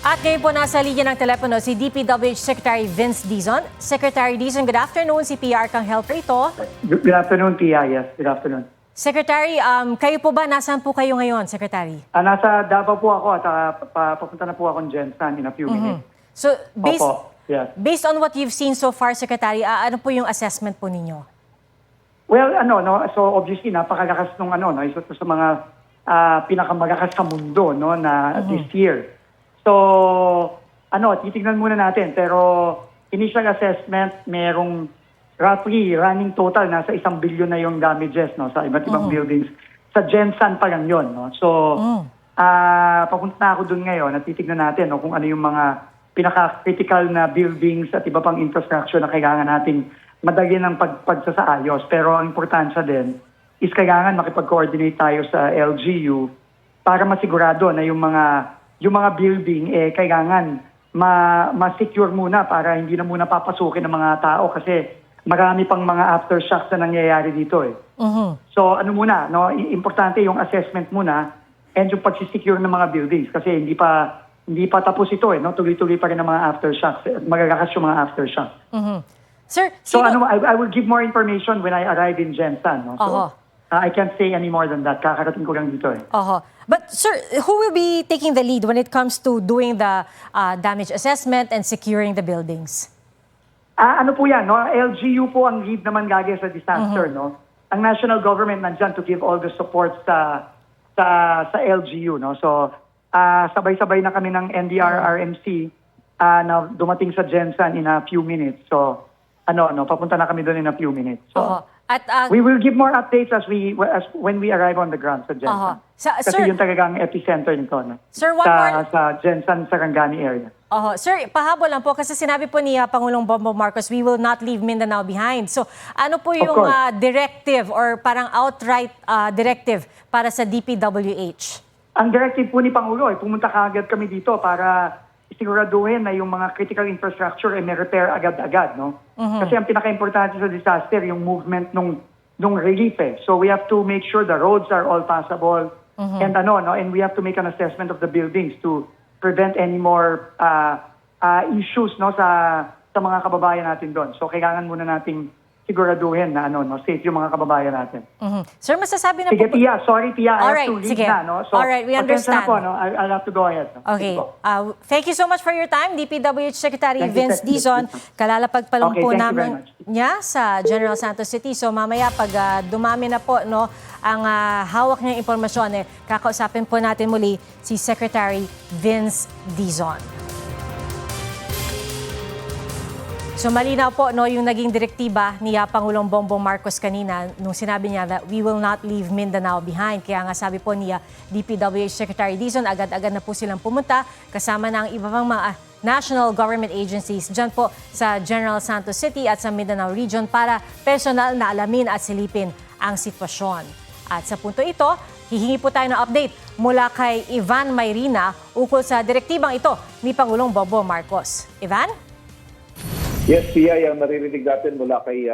At ngayon po nasa linya ng telepono si DPWH Secretary Vince Dizon. Secretary Dizon, good afternoon. Si PR Kang Helper ito. Good afternoon, Pia. Yes, good afternoon. Secretary, kayo po ba? Nasaan po kayo ngayon, Secretary? Nasa Davao po ako at papunta na po akong Jensen in a few minutes. So, Opo, yes. based on what you've seen so far, Secretary, ano po yung assessment po ninyo? Well, so obviously napakalakas nung isa to sa mga pinakamalakas sa mundo na this year. So, titignan muna natin. Pero initial assessment, merong roughly running total nasa 1 billion na yung damages sa iba't ibang buildings. Sa Jensen pa lang yun. So, papunta na ako dun ngayon at titignan natin kung ano yung mga pinaka-critical na buildings at iba pang infrastructure na kailangan nating madali ng pagsasaayos. Pero ang importansya din is kailangan makipag-coordinate tayo sa LGU para masigurado na yung mga building kailangan ma-secure muna para hindi na muna papasukin ng mga tao kasi marami pang mga aftershocks na nangyayari dito . So muna, importante yung assessment muna and yung pagsisecure ng mga buildings kasi hindi pa tapos ito tuloy-tuloy pa rin ang mga aftershocks. Magagakas yung mga aftershocks. Sir, So I will give more information when I arrive in Jensen. So, I can't say any more than that. Kakarating ko lang dito . But sir, who will be taking the lead when it comes to doing the damage assessment and securing the buildings? Ano po yan, LGU po ang lead naman lagi sa disaster, Ang national government nandyan to give all the support sa LGU, So, sabay-sabay na kami ng NDRRMC na dumating sa Jensen in a few minutes. So, papunta na kami doon in a few minutes. So, At we will give more updates when we arrive on the ground sa Jensen. Kasi Sir, yun talagang epicenter nito, Sir, one more... sa Jensen, Sarangani area. Sir, pahabol lang po kasi sinabi po ni Pangulong Bongbong Marcos, we will not leave Mindanao behind. So, ano po yung directive or parang outright directive para sa DPWH? Ang directive po ni Pangulo pumunta kaagad kami dito para siguraduhin na yung mga critical infrastructure may repair agad-agad, Kasi ang pinaka-importante sa disaster yung movement nung relief . So we have to make sure the roads are all passable and and we have to make an assessment of the buildings to prevent any more issues sa mga kababayan natin doon. So kailangan muna nating siguraduhin na safe yung mga kababayan natin. Sir, masasabi na Sige, po... Tia, sorry Tia, I have to leave sige. na. So, Alright, we understand. Na po, I'll have to go ahead. Okay. Thank you so much for your time, DPWH Secretary Vince Dizon. Kalalapag pa lang po namin niya sa General Santos City. So mamaya pag dumami na po ang hawak niyang impormasyon, kakausapin po natin muli si Secretary Vince Dizon. So malinaw po yung naging direktiba ni Pangulong Bongbong Marcos kanina nung sinabi niya that we will not leave Mindanao behind. Kaya nga sabi po ni DPWH Secretary Dizon, agad-agad na po silang pumunta kasama ng iba pang mga national government agencies dyan po sa General Santos City at sa Mindanao Region para personal na alamin at silipin ang sitwasyon. At sa punto ito, hihingi po tayo ng update mula kay Ivan Mayrina ukol sa direktibang ito ni Pangulong Bongbong Marcos. Ivan? Yes, Pia, yung naririnig natin mula kay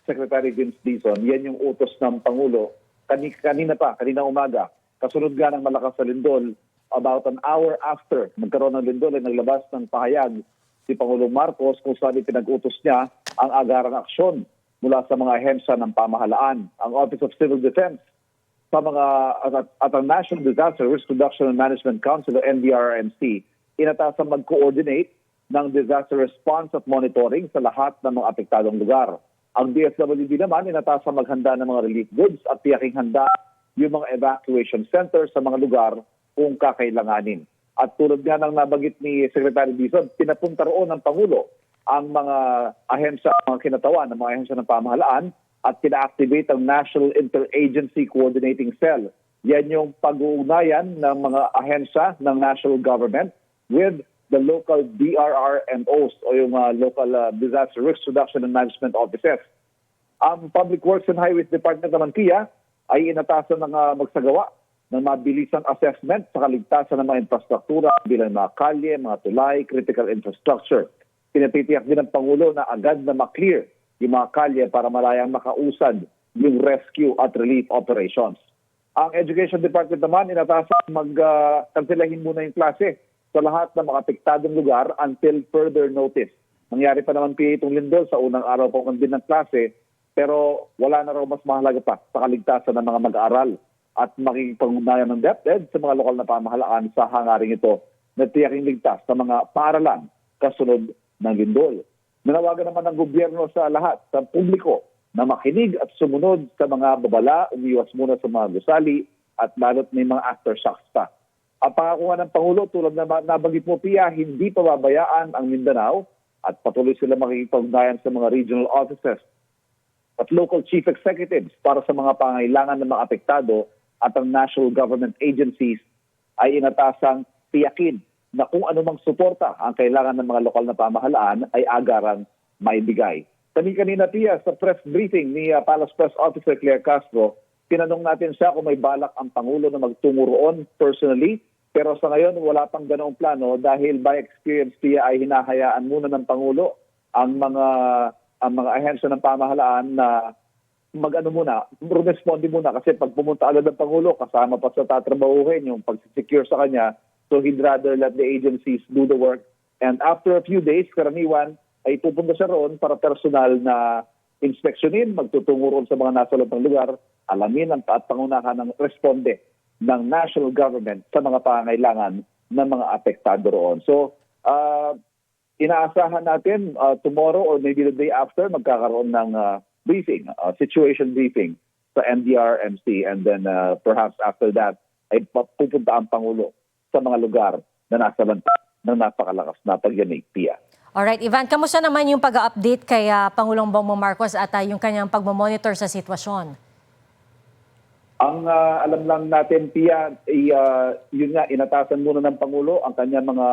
Secretary Vince Dizon, yan yung utos ng Pangulo. Kanina umaga, kasunod nga ng malakas na lindol, about an hour after magkaroon ng lindol ay naglabas ng pahayag si Pangulong Marcos kung saan ipinag-utos niya ang agarang aksyon mula sa mga ahensya ng pamahalaan. Ang Office of Civil Defense at ang National Disaster Risk Reduction and Management Council o NDRRMC inatasang mag-coordinate ng disaster response at monitoring sa lahat ng mga apektadong lugar. Ang DSWD naman inatasang maghanda ng mga relief goods at tiyaking handa yung mga evacuation centers sa mga lugar kung kakailanganin. At tulad nga ng nabanggit ni Secretary Dizon, pinapunta roon ng Pangulo ang mga ahensya, mga kinatawan ng mga ahensya ng pamahalaan at pina-activate ang National Interagency Coordinating Cell. Yan yung pag-uugnayan ng mga ahensya ng national government with the local DRRMOs o yung local disaster risk reduction and management offices. Ang Public Works and Highways Department naman, Pia, ay inatasan ng magsagawa ng mabilisang assessment sa kaligtasan ng mga infrastruktura bilang mga kalye, mga tulay, critical infrastructure. Pinatitiyak din ng Pangulo na agad na ma-clear yung mga kalye para malayang makausad yung rescue at relief operations. Ang Education Department naman inatasan mag-kanselahin muna yung klase sa lahat ng mga apektadong lugar until further notice. Nangyari pa naman PA itong lindol sa unang araw po ng din ng klase, pero wala na raw mas mahalaga pa sa kaligtasan ng mga mag-aaral at makikipag-ugnayan ng DepEd sa mga lokal na pamahalaan sa hangaring ito na tiyaking ligtas sa mga paaralan kasunod ng lindol. Nanawagan naman ng gobyerno sa lahat, sa publiko, na makinig at sumunod sa mga babala, umiwas muna sa mga gusali at lalo't may mga aftershocks pa. Ang pangako ng Pangulo, tulad na nabanggit mo, Pia, hindi pababayaan ang Mindanao at patuloy sila makikipag-ugnayan sa mga regional offices at local chief executives para sa mga pangailangan ng mga apektado at ang national government agencies ay inatasang tiyakin na kung anumang suporta ang kailangan ng mga lokal na pamahalaan ay agarang maibigay. Kanina, Pia, sa press briefing ni Palace Press Officer Claire Castro, tinanong natin siya kung may balak ang Pangulo na magtungo roon personally. Pero sa ngayon, wala pang ganoong plano dahil by experience, Pia, ay hinahayaan muna ng Pangulo ang mga ahensya ng pamahalaan na rumesponde muna. Kasi pag pumunta agad ng Pangulo, kasama pa sa tatrabahuhin yung pag-secure sa kanya. So he'd rather let the agencies do the work. And after a few days, karaniwan, ay pupunta siya roon para personal na inspeksyonin, magtutungo roon sa mga nasa loob ng lugar, alamin at pangunahan ng responde ng national government sa mga pangailangan ng mga apektado roon. So, inaasahan natin tomorrow or maybe the day after, magkakaroon ng briefing, situation briefing sa NDRMC, and then perhaps after that, ay pupunta ang Pangulo sa mga lugar na nasa lanta ng napakalakas na pagyanig, Pia. Alright, Ivan, kamusta naman yung pag-update kay Pangulong Bongbong Marcos at yung kanyang pagmamonitor sa sitwasyon? Ang alam lang natin, Pia, yun nga, inatasan muna ng Pangulo ang kanyang mga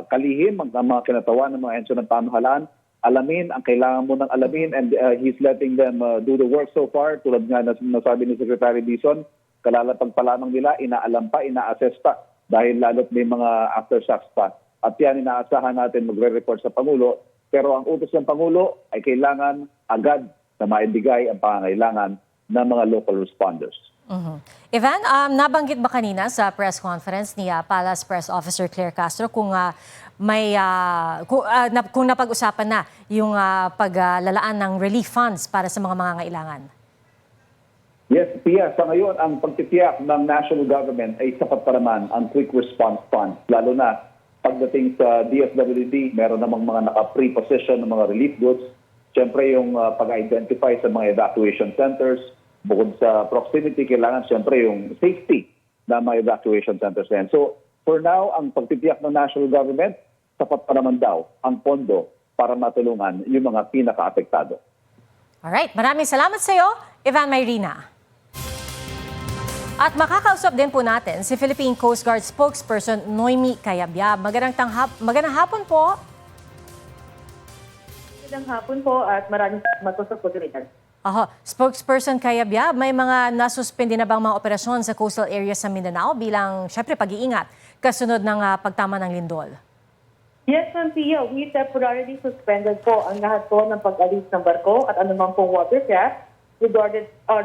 kalihim, ang mga kinatawan ng mga ensyo ng pamahalaan. Alamin ang kailangan mo ng alamin, and he's letting them do the work so far. Tulad nga na nasabi ni Secretary Dizon, kalalapag pa lamang nila, inaalam pa, ina-assess pa, dahil lalo't may mga aftershocks pa. At yan, inaasahan natin magre-report sa Pangulo. Pero ang utos ng Pangulo ay kailangan agad na maibigay ang pangangailangan ng mga local responders. Ivan, nabanggit ba kanina sa press conference ni Palace Press Officer Claire Castro kung kung napag-usapan na yung paglalaan ng relief funds para sa mga mangangailangan? Yes, Pia, sa ngayon, ang pagtitiyak ng national government ay sapat pa naman ang quick response fund. Lalo na pagdating sa DSWD, meron namang mga naka-pre-position ng mga relief goods. Siyempre, yung pag-identify sa mga evacuation centers, bukod sa proximity, kailangan siyempre yung safety ng mga evacuation centers. So, for now, ang pagtitiyak ng national government, sapat pa naman daw ang pondo para matulungan yung mga pinaka-apektado. Alright, maraming salamat sa iyo, Ivan Mayrina. At makakausap din po natin si Philippine Coast Guard spokesperson Noemi Cayabyab. Magandang hapon po. Magandang hapon po at maraming salamat po sa oportunidad. Spokesperson Cayabyab, may mga nasuspindi na bang mga operasyon sa coastal areas sa Mindanao bilang syempre pag-iingat kasunod ng pagtama ng lindol? Yes, Ma'am Pia, we temporarily suspended po ang lahat po ng pag-alis ng barko at anumang pong watercraft regarding sa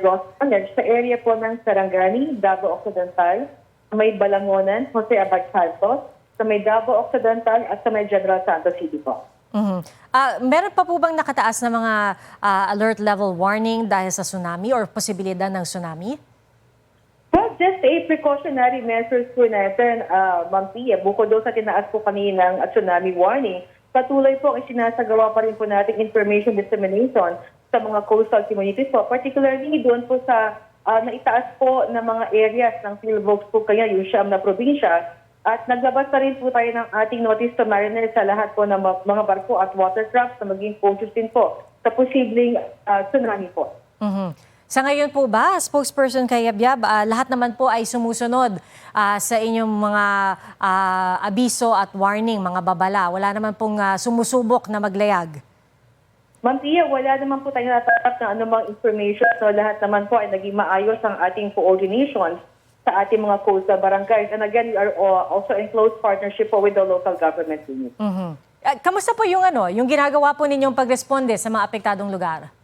gross damage sa area po ng Sarangani, Davao Occidental, sa may Balangonan, Jose Abad Santos, sa may Davao Occidental at sa may General Santos City po. Meron pa po bang nakataas na mga alert level warning dahil sa tsunami or posibilidad ng tsunami? Well, just a precautionary measures po natin, Ma'am Pia. Bukod doon sa tinaas po kaninang tsunami warning, patuloy po ang sinasagawa pa rin po natin information dissemination sa mga coastal communities po, particularly doon po sa naitaas po ng mga areas ng Philbox po kaya yung siyam na probinsya. At naglabas pa rin po tayo ng ating notice to mariners sa lahat po ng mga barko at watercraft na maging cautious din po sa posibleng tsunami po. Sa ngayon po ba, spokesperson Cayabyab, lahat naman po ay sumusunod sa inyong mga abiso at warning, mga babala. Wala naman pong sumusubok na maglayag? Ma'am Pia, wala naman po tayo natatap ng anumang information. So lahat naman po ay naging maayos ang ating coordination sa ating mga coastal barangays. And again, we are also in close partnership po with the local government units. Kamusta po yung ginagawa po ninyong pagresponde sa mga apektadong lugar?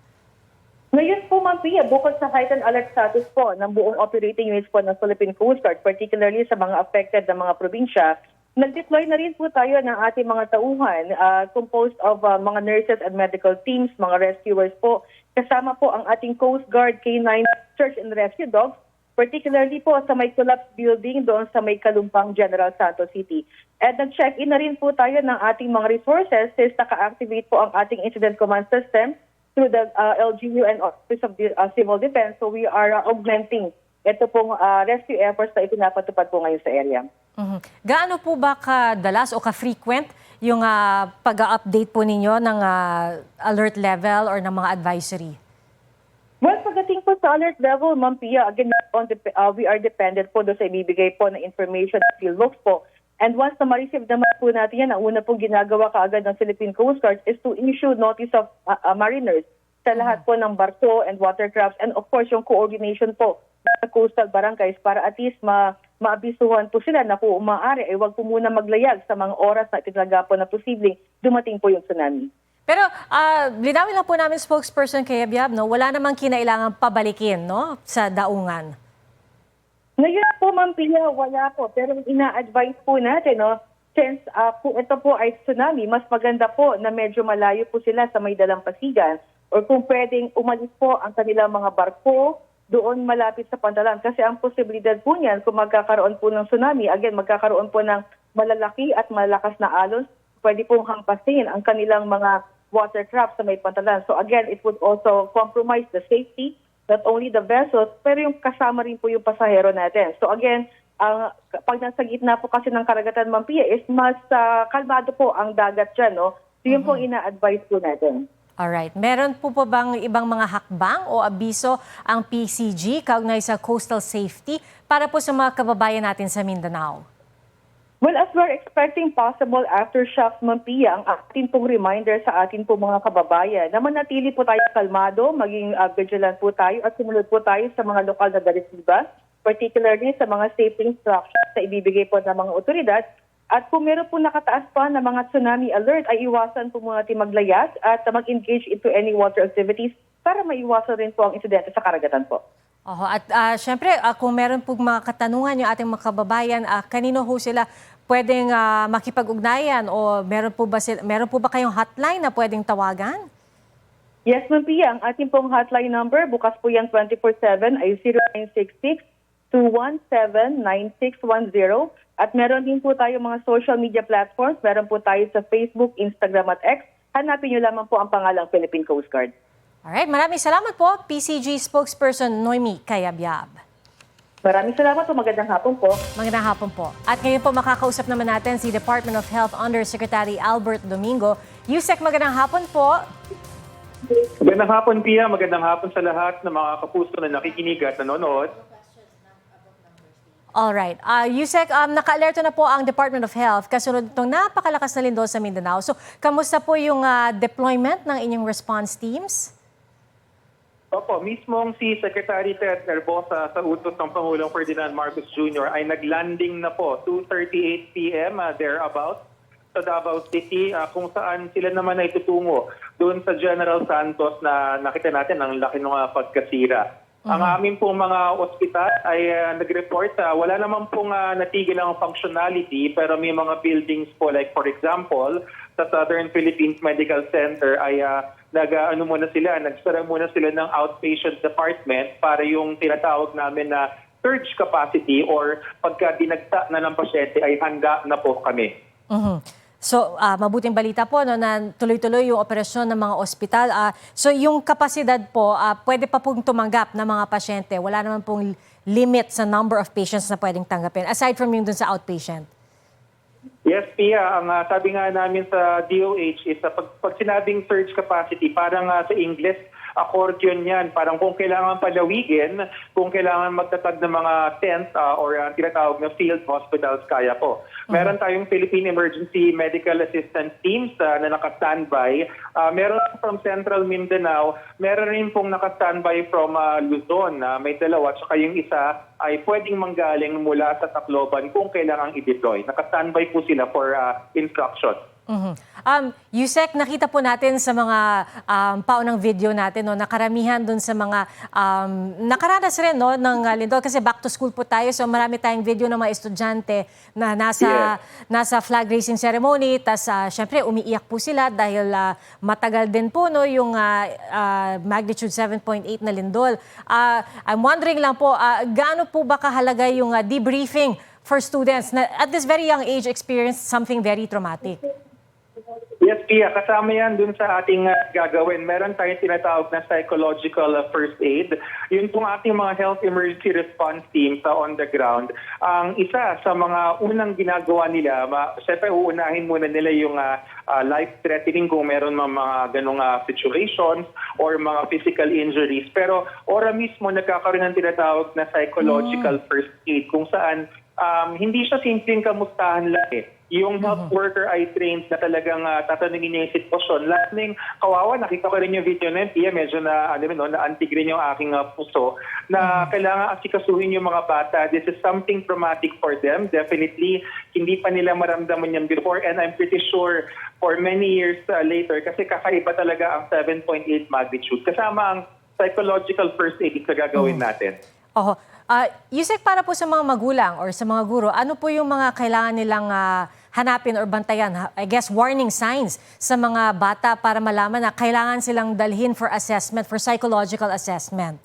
Ngayon po, Ma'am Pia, bukod sa heightened alert status po ng buong operating units po ng Philippine Coast Guard, particularly sa mga affected na mga probinsya, nag-deploy na rin po tayo ng ating mga tauhan composed of mga nurses and medical teams, mga rescuers po. Kasama po ang ating Coast Guard K9 Search and Rescue Dogs, particularly po sa may collapsed building doon sa may Kalumpang, General Santos City. At nag-check-in na rin po tayo ng ating mga resources since naka-activate po ang ating incident command system through the LGU and Office of Civil Defense. So we are augmenting ito pong rescue efforts na ipinapatupad po ngayon sa area. Gaano po ba kadalas o ka-frequent yung pag-update po ninyo ng alert level or ng mga advisory? Well, pagdating po sa alert level, Ma'am Pia, again, we are dependent po doon sa ibibigay po na information at field looks po. And once na ma-receive naman po natin yan, ang una pong ginagawa kaagad ng Philippine Coast Guard is to issue notice of mariners sa lahat po ng barko and watercrafts, and of course yung coordination po sa coastal barangays para at least maabisuhan po sila na kung maaari ay huwag po muna maglayag sa mga oras na itinaga po na posibleng dumating po yung tsunami. Pero linawin lang po namin spokesperson kay Yabyab, no? Wala namang kinailangan pabalikin, no, sa daungan. Ngayon po, Ma'am Pia, wala po. Pero ina-advise po natin, no, since kung ito po ay tsunami, mas maganda po na medyo malayo po sila sa may dalampasigan, or kung pwedeng umalis po ang kanilang mga barko doon malapit sa pantalan. Kasi ang posibilidad po niyan, kung magkakaroon po ng tsunami, again, magkakaroon po ng malalaki at malakas na alon, pwede pong hampasin ang kanilang mga watercraft sa may pantalan. So again, it would also compromise the safety, not only the vessels, pero yung kasama rin po yung pasahero natin. So again, pag nasa gitna po kasi ng karagatan, Ma'am Pia, is mas kalmado po ang dagat dyan, no? So yun po ina-advise po natin. Alright. Meron po pa bang ibang mga hakbang o abiso ang PCG kaugnay sa coastal safety para po sa mga kababayan natin sa Mindanao? Well, as we're expecting possible aftershocks, Ma'am Pia, ang atin pong reminder sa atin po mga kababayan na manatili po tayo kalmado, maging vigilant po tayo at sumunod po tayo sa mga lokal na direktiba, particularly sa mga safety instructions na ibibigay po ng mga otoridad. At kung meron po nakataas pa na mga tsunami alert, ay iwasan po muna natin maglayas at mag-engage into any water activities para maiwasan rin po ang insidente sa karagatan po. At syempre, kung meron po mga katanungan yung ating mga kababayan, kanino ho sila pwedeng makipag-ugnayan o meron po ba kayong hotline na pwedeng tawagan? Yes, Ma'am Pia, ang ating pong hotline number, bukas po yan 24/7, ay 0966-217-9610. At meron din po tayo mga social media platforms. Meron po tayo sa Facebook, Instagram at X. Hanapin nyo lamang po ang pangalang Philippine Coast Guard. Alright, maraming salamat po, PCG spokesperson Noemi Cayabyab. Maraming salamat po. Magandang hapon po. Magandang hapon po. At ngayon po makakausap naman natin si Department of Health Undersecretary Albert Domingo. Yusek, magandang hapon po. Magandang hapon, Pia. Magandang hapon sa lahat ng mga kapuso na nakikinig at nanonood. Alright. Yusek, naka-alerto na po ang Department of Health kasunod itong napakalakas na lindol sa Mindanao. So, kamusta po yung deployment ng inyong response teams? Opo, mismong si Secretary Ted Herbosa sa utos ng Pangulong Ferdinand Marcos Jr. ay naglanding na po 2:38 p.m. Thereabout sa Davao City, kung saan sila naman ay tutungo doon sa General Santos na nakita natin ang laki ng pagkasira. Ang aming pong mga ospital ay nag-report, wala naman pong natigil ang functionality, pero may mga buildings po, like for example, sa Southern Philippines Medical Center ay nagsara muna sila ng outpatient department para yung tinatawag namin na surge capacity or pagka dinagta na ng pasyente ay handa na po kami. So, mabuting balita po no, na tuloy-tuloy yung operasyon ng mga ospital. So, yung kapasidad po, pwede pa pong tumanggap ng mga pasyente. Wala naman pong limit sa number of patients na pwedeng tanggapin, aside from yung dun sa outpatient. Yes, Pia. Ang sabi nga namin sa DOH is pag sinabing surge capacity, parang sa English, accordion yan. Parang kung kailangan palawigin, kung kailangan magtatag ng mga tent or tinatawag na field hospitals, kaya po. Meron tayong Philippine Emergency Medical Assistance Teams na naka-standby. Meron from Central Mindanao, meron rin pong naka-standby from Luzon. May dalawa, tsaka yung isa ay pwedeng manggaling mula sa Tacloban kung kailangang i-deploy. Naka-standby po sila for instruction. Yusek, nakita po natin sa mga paunang video natin no, na karamihan dun sa mga nakaranas rin no, ng lindol kasi back to school po tayo so marami tayong video ng mga estudyante na nasa flag raising ceremony tas syempre umiiyak po sila dahil matagal din po no, yung magnitude 7.8 na lindol. I'm wondering lang po, gaano po ba kahalaga yung debriefing for students na at this very young age experienced something very traumatic? Yes, Pia, kasama yan dun sa ating gagawin. Meron tayong tinatawag na psychological first aid. Yun pong ating mga health emergency response team sa on the ground. Ang isa sa mga unang ginagawa nila, syempre uunahin muna nila yung life-threatening kung meron mga ganong situations or mga physical injuries. Pero ora mismo nagkakaroon ng tinatawag na psychological first aid kung saan hindi siya simpleng kamustahan lang eh. Yung health worker ay trained na talagang tatanungin niya yung sitwasyon. Last name, kawawa, nakita ko rin yung video na yun, medyo naantig rin yung aking puso, na kailangan asikasuhin yung mga bata. This is something traumatic for them. Definitely, hindi pa nila maramdaman yan before and I'm pretty sure for many years later, kasi kakaiba talaga ang 7.8 magnitude. Kasama ang psychological first aid na gagawin natin. Oho. Yusek, para po sa mga magulang or sa mga guro, ano po yung mga kailangan nilang hanapin or bantayan? I guess warning signs sa mga bata para malaman na kailangan silang dalhin for assessment, for psychological assessment.